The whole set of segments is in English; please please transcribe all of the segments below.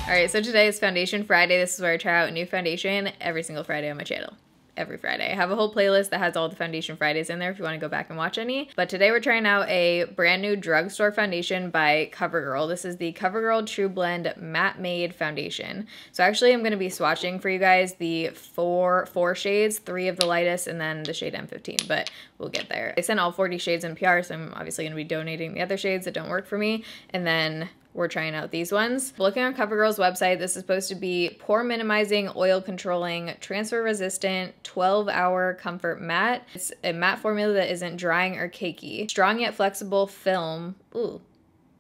Alright, so today is Foundation Friday. This is where I try out a new foundation every single Friday on my channel. Every Friday. I have a whole playlist that has all the Foundation Fridays in there if you want to go back and watch any. But today we're trying out a brand new drugstore foundation by Covergirl. This is the Covergirl True Blend Matte Made Foundation. So actually I'm going to be swatching for you guys the four shades, 3 of the lightest and then the shade M15, but we'll get there. I sent all 40 shades in PR, so I'm obviously going to be donating the other shades that don't work for me. And then we're trying out these ones. Looking on CoverGirl's website, this is supposed to be pore minimizing, oil controlling, transfer resistant, 12-hour comfort matte. It's a matte formula that isn't drying or cakey. Strong yet flexible film. Ooh.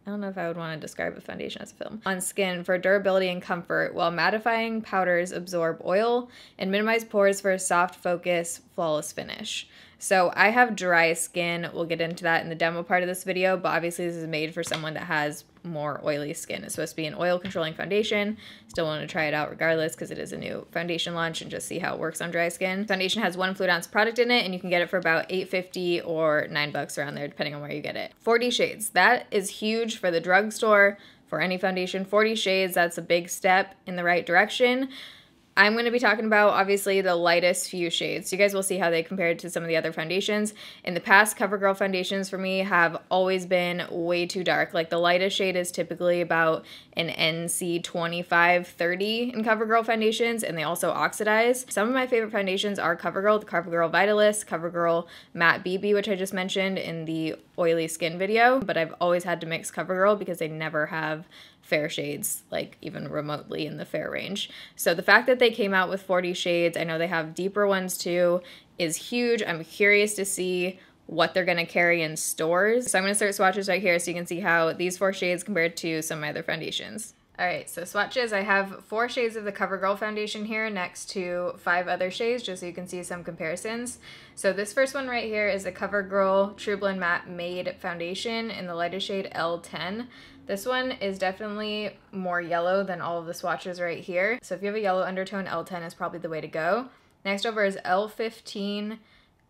I don't know if I would want to describe a foundation as a film. On skin for durability and comfort, while mattifying powders absorb oil and minimize pores for a soft focus, flawless finish. So I have dry skin. We'll get into that in the demo part of this video, but obviously this is made for someone that has more oily skin. It's supposed to be an oil controlling foundation. Still want to try it out regardless because it is a new foundation launch and just see how it works on dry skin. Foundation has 1 fluid ounce product in it and you can get it for about $8.50 or $9 around there depending on where you get it. 40 shades. That is huge for the drugstore, for any foundation. 40 shades, that's a big step in the right direction. I'm going to be talking about, obviously, the lightest few shades. So you guys will see how they compare to some of the other foundations. In the past, CoverGirl foundations for me have always been way too dark. Like the lightest shade is typically about an NC 25-30 in CoverGirl foundations, and they also oxidize. Some of my favorite foundations are CoverGirl, the CoverGirl Vitalist, CoverGirl Matte BB, which I just mentioned in the oily skin video, but I've always had to mix CoverGirl because they never have fair shades, like even remotely in the fair range. So the fact that they came out with 40 shades, I know they have deeper ones too, is huge. I'm curious to see what they're going to carry in stores. So I'm going to start swatches right here so you can see how these 4 shades compared to some of my other foundations. Alright, so swatches, I have 4 shades of the CoverGirl foundation here next to 5 other shades just so you can see some comparisons. So this first one right here is the CoverGirl True Blend Matte Made Foundation in the lightest shade L10. This one is definitely more yellow than all of the swatches right here. So if you have a yellow undertone, L10 is probably the way to go. Next over is L15,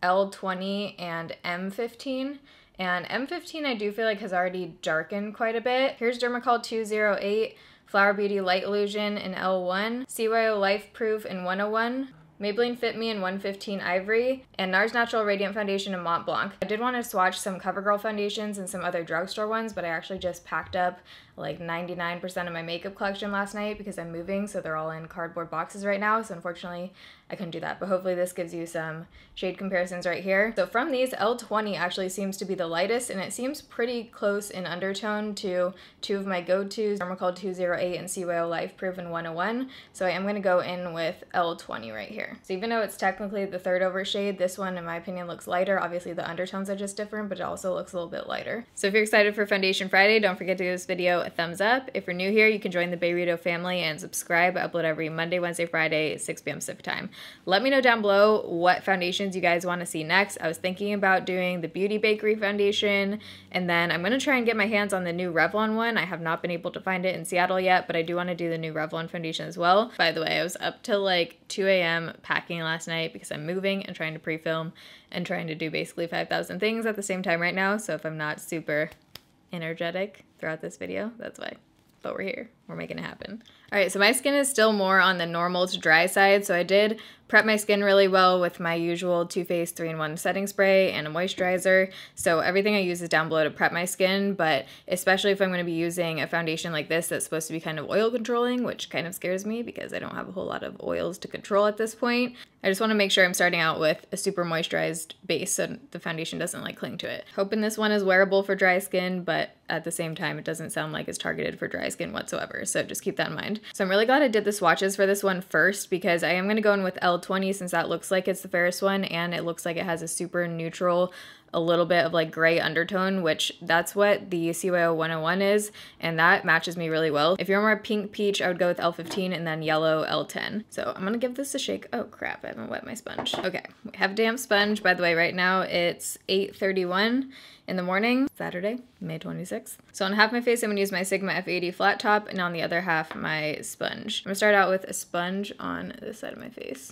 L20, and M15. And M15 I do feel like has already darkened quite a bit. Here's Dermacol 208, Flower Beauty Light Illusion in L1, CYO Life Proof in 101, Maybelline Fit Me in 115 Ivory, and NARS Natural Radiant Foundation in Mont Blanc. I did want to swatch some CoverGirl foundations and some other drugstore ones, but I actually just packed up like 99% of my makeup collection last night because I'm moving, so they're all in cardboard boxes right now, so unfortunately I couldn't do that, but hopefully this gives you some shade comparisons right here. So from these, L20 actually seems to be the lightest, and it seems pretty close in undertone to 2 of my go-tos, Dermacol 208 and CYO Life Proof in 101, so I am going to go in with L20 right here. So even though it's technically the 3rd over shade, this one in my opinion looks lighter. Obviously the undertones are just different, but it also looks a little bit lighter. So if you're excited for Foundation Friday, don't forget to give this video a thumbs up. If you're new here, you can join the Beirito family and subscribe. I upload every Monday, Wednesday, Friday, 6 p.m. Pacific time. Let me know down below what foundations you guys want to see next. I was thinking about doing the Beauty Bakery foundation, and then I'm going to try and get my hands on the new Revlon one. I have not been able to find it in Seattle yet, but I do want to do the new Revlon foundation as well. By the way, I was up till like 2 a.m. packing last night because I'm moving and trying to pre-film and trying to do basically 5,000 things at the same time right now. So if I'm not super energetic throughout this video, that's why. But we're here. We're making it happen. Alright, so my skin is still more on the normal to dry side, so I did prep my skin really well with my usual Too Faced 3-in-1 setting spray and a moisturizer. So everything I use is down below to prep my skin, but especially if I'm going to be using a foundation like this that's supposed to be kind of oil controlling, which kind of scares me because I don't have a whole lot of oils to control at this point. I just want to make sure I'm starting out with a super moisturized base so the foundation doesn't like cling to it. Hoping this one is wearable for dry skin, but at the same time it doesn't sound like it's targeted for dry skin whatsoever, so just keep that in mind. So I'm really glad I did the swatches for this one first because I am going to go in with L20 since that looks like it's the fairest one and it looks like it has a super neutral, a little bit of like gray undertone, which that's what the CYO 101 is, and that matches me really well. If you're more pink peach, I would go with L15 and then yellow L10. So I'm gonna give this a shake. Oh crap, I haven't wet my sponge. Okay, we have a damp sponge. By the way, right now it's 8:31 in the morning, Saturday, May 26th. So on half my face, I'm gonna use my Sigma F80 flat top, and on the other half, my sponge. I'm gonna start out with a sponge on this side of my face.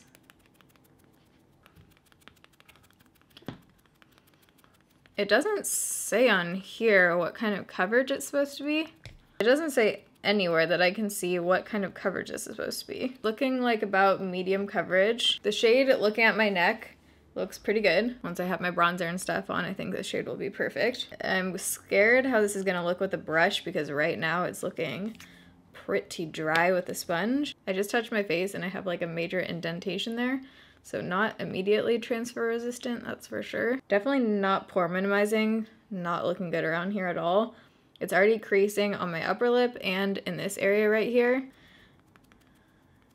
It doesn't say on here what kind of coverage it's supposed to be. It doesn't say anywhere that I can see what kind of coverage this is supposed to be. Looking like about medium coverage. The shade, looking at my neck, looks pretty good. Once I have my bronzer and stuff on, I think this shade will be perfect. I'm scared how this is gonna look with the brush because right now it's looking pretty dry with the sponge. I just touched my face and I have like a major indentation there. So not immediately transfer resistant, that's for sure. Definitely not pore minimizing, not looking good around here at all. It's already creasing on my upper lip and in this area right here.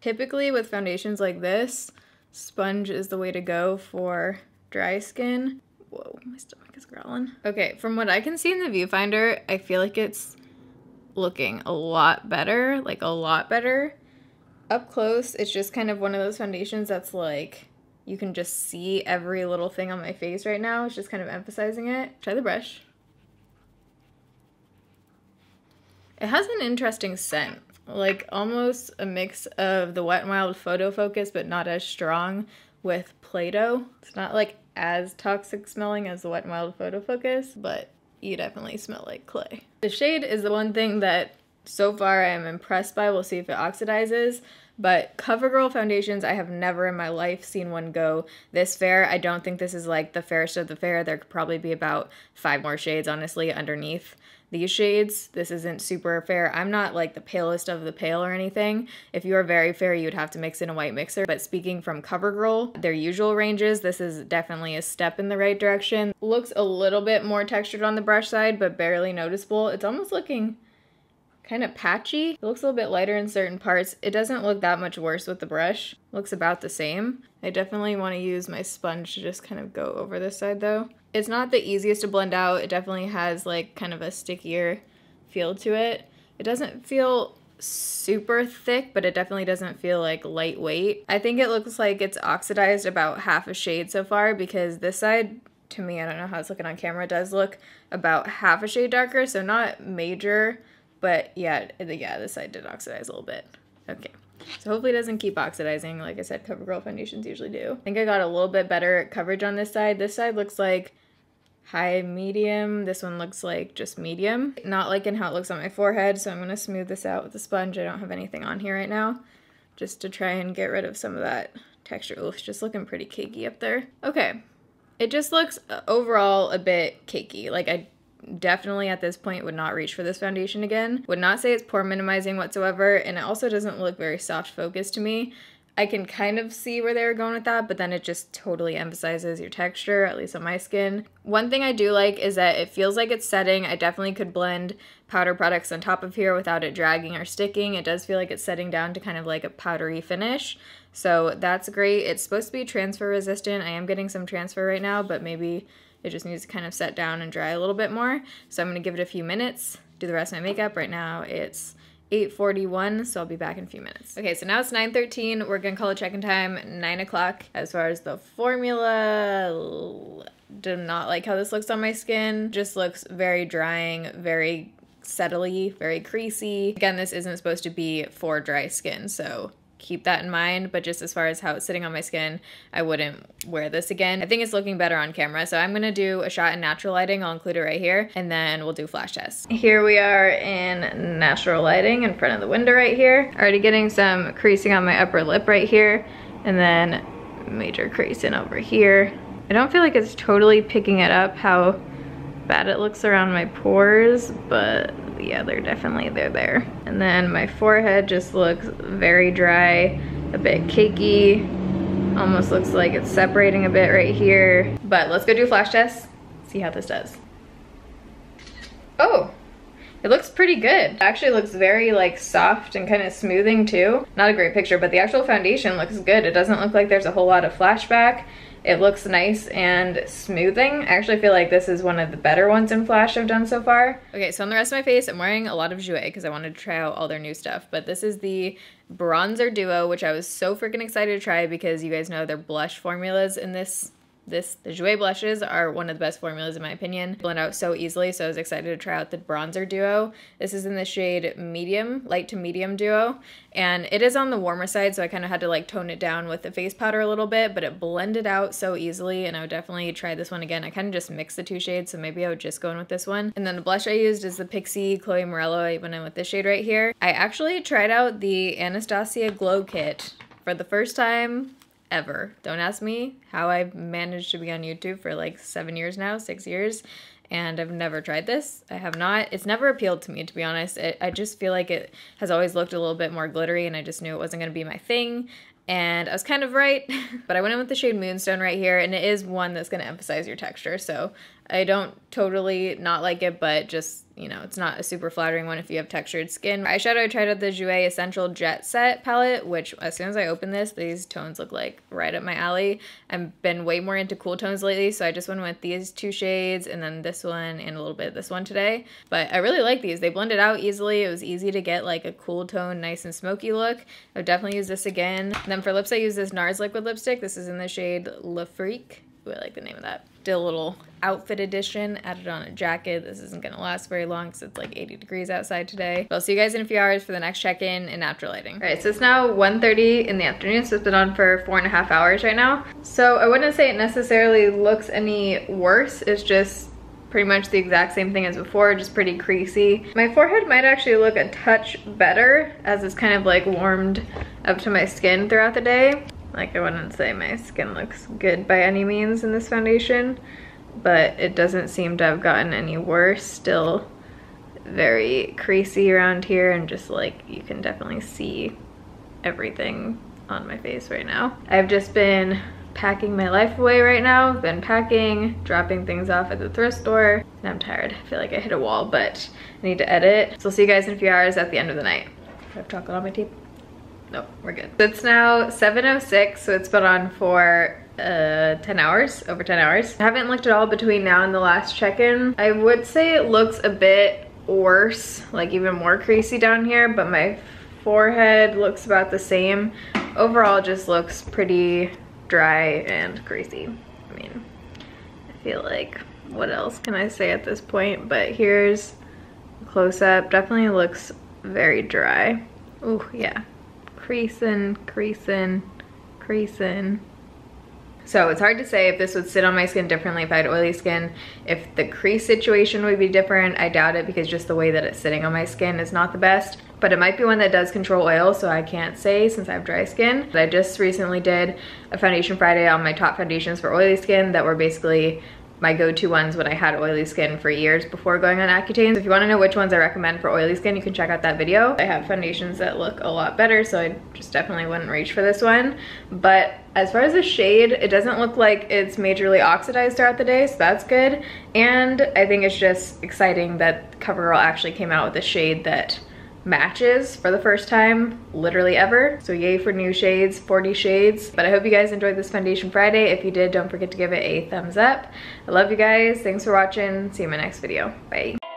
Typically with foundations like this, sponge is the way to go for dry skin. Whoa, my stomach is growling. Okay, from what I can see in the viewfinder, I feel like it's looking a lot better, like a lot better. Up close, it's just kind of one of those foundations that's like, you can just see every little thing on my face right now. It's just kind of emphasizing it. Try the brush. It has an interesting scent, like almost a mix of the Wet n Wild Photo Focus, but not as strong with Play-Doh. It's not like as toxic smelling as the Wet n Wild Photo Focus, but you definitely smell like clay. The shade is the one thing that so far I am impressed by. We'll see if it oxidizes. But Covergirl foundations, I have never in my life seen one go this fair. I don't think this is like the fairest of the fair. There could probably be about 5 more shades, honestly, underneath these shades. This isn't super fair. I'm not like the palest of the pale or anything. If you are very fair, you would have to mix in a white mixer. But speaking from Covergirl, their usual ranges, this is definitely a step in the right direction. Looks a little bit more textured on the brush side, but barely noticeable. It's almost looking kind of patchy. It looks a little bit lighter in certain parts. It doesn't look that much worse with the brush. Looks about the same. I definitely want to use my sponge to just kind of go over this side though. It's not the easiest to blend out. It definitely has like kind of a stickier feel to it. It doesn't feel super thick, but it definitely doesn't feel like lightweight. I think it looks like it's oxidized about half a shade so far because this side, to me, I don't know how it's looking on camera, does look about half a shade darker, so not major. But yeah, this side did oxidize a little bit. Okay, so hopefully it doesn't keep oxidizing. Like I said, Covergirl foundations usually do. I think I got a little bit better coverage on this side. This side looks like high medium. This one looks like just medium. Not liking how it looks on my forehead, so I'm gonna smooth this out with a sponge. I don't have anything on here right now, just to try and get rid of some of that texture. Oh, it's just looking pretty cakey up there. Okay, it just looks overall a bit cakey. Like I definitely at this point would not reach for this foundation again. Would not say it's pore minimizing whatsoever, and it also doesn't look very soft focused to me. I can kind of see where they were going with that, but then it just totally emphasizes your texture, at least on my skin. One thing I do like is that it feels like it's setting. I definitely could blend powder products on top of here without it dragging or sticking. It does feel like it's setting down to kind of like a powdery finish, so that's great. It's supposed to be transfer resistant. I am getting some transfer right now, but maybe it just needs to kind of set down and dry a little bit more. So I'm gonna give it a few minutes, do the rest of my makeup. Right now it's 8:41, so I'll be back in a few minutes. Okay, so now it's 9:13. We're gonna call it check-in time, 9 o'clock. As far as the formula, do not like how this looks on my skin. Just looks very drying, very settly, very creasy. Again, this isn't supposed to be for dry skin, so keep that in mind, but just as far as how it's sitting on my skin, I wouldn't wear this again. I think it's looking better on camera, so I'm gonna do a shot in natural lighting. I'll include it right here, and then we'll do flash tests. Here we are in natural lighting in front of the window right here. Already getting some creasing on my upper lip right here, and then major creasing over here. I don't feel like it's totally picking it up how bad it looks around my pores, but yeah, they're there. And then my forehead just looks very dry, a bit cakey, almost looks like it's separating a bit right here. But let's go do a flash test, see how this does. Oh, it looks pretty good. It actually looks very like soft and kind of smoothing too. Not a great picture, but the actual foundation looks good. It doesn't look like there's a whole lot of flashback. It looks nice and smoothing. I actually feel like this is one of the better ones in Flash I've done so far. Okay, so on the rest of my face, I'm wearing a lot of Jouer because I wanted to try out all their new stuff. But this is the Bronzer Duo, which I was so freaking excited to try because you guys know their blush formulas in this The Jouer blushes are one of the best formulas in my opinion. Blend out so easily, so I was excited to try out the bronzer duo. This is in the shade medium, light to medium duo, and it is on the warmer side, so I kind of had to like tone it down with the face powder a little bit, but it blended out so easily, and I would definitely try this one again. I kind of just mixed the two shades, so maybe I would just go in with this one. And then the blush I used is the Pixie Chloe Morello. I went in with this shade right here. I actually tried out the Anastacio Glow Kit for the first time ever. Don't ask me how I've managed to be on YouTube for like 7 years now, 6 years, and I've never tried this. I have not. It's never appealed to me, to be honest. I just feel like it has always looked a little bit more glittery, and I just knew it wasn't going to be my thing. And I was kind of right, but I went in with the shade Moonstone right here, and it is one that's going to emphasize your texture, so I don't totally not like it, but just, you know, it's not a super flattering one if you have textured skin. Eyeshadow, I tried out the Jouer Essential Jet Set palette, which as soon as I open this, these tones look like right up my alley. I've been way more into cool tones lately, so I just went with these two shades and then this one and a little bit of this one today. But I really like these. They blended out easily. It was easy to get like a cool tone, nice and smoky look. I would definitely use this again. And then for lips, I use this NARS liquid lipstick. This is in the shade Le Freak. Ooh, I like the name of that. Did a little outfit edition, added on a jacket. This isn't gonna last very long because it's like 80 degrees outside today. But I'll see you guys in a few hours for the next check-in and after lighting. All right, so it's now 1:30 in the afternoon, so it's been on for 4.5 hours right now. So I wouldn't say it necessarily looks any worse. It's just pretty much the exact same thing as before, just pretty creasy. My forehead might actually look a touch better as it's kind of like warmed up to my skin throughout the day. Like, I wouldn't say my skin looks good by any means in this foundation, but it doesn't seem to have gotten any worse. Still very creasy around here, and just like you can definitely see everything on my face right now. I've just been packing my life away right now. I've been packing, dropping things off at the thrift store, and I'm tired. I feel like I hit a wall, but I need to edit. So I'll see you guys in a few hours at the end of the night. I have chocolate on my teeth. Nope, we're good. It's now 7:06, so it's been on for 10 hours, over 10 hours. I haven't looked at all between now and the last check-in. I would say it looks a bit worse, like even more creasy down here, but my forehead looks about the same. Overall, just looks pretty dry and creasy. I mean, I feel like, what else can I say at this point? But here's a close-up. Definitely looks very dry. Ooh, yeah. Creasing, creasing, creasing. So it's hard to say if this would sit on my skin differently if I had oily skin. If the crease situation would be different, I doubt it, because just the way that it's sitting on my skin is not the best. But it might be one that does control oil, so I can't say since I have dry skin. But I just recently did a Foundation Friday on my top foundations for oily skin that were basically my go-to ones when I had oily skin for years before going on Accutane. So if you want to know which ones I recommend for oily skin, you can check out that video. I have foundations that look a lot better, so I just definitely wouldn't reach for this one. But as far as the shade, it doesn't look like it's majorly oxidized throughout the day, so that's good. And I think it's just exciting that Covergirl actually came out with a shade that matches for the first time literally ever. So yay for new shades, 40 shades. But I hope you guys enjoyed this Foundation Friday. If you did, don't forget to give it a thumbs up. I love you guys. Thanks for watching. See you in my next video. Bye.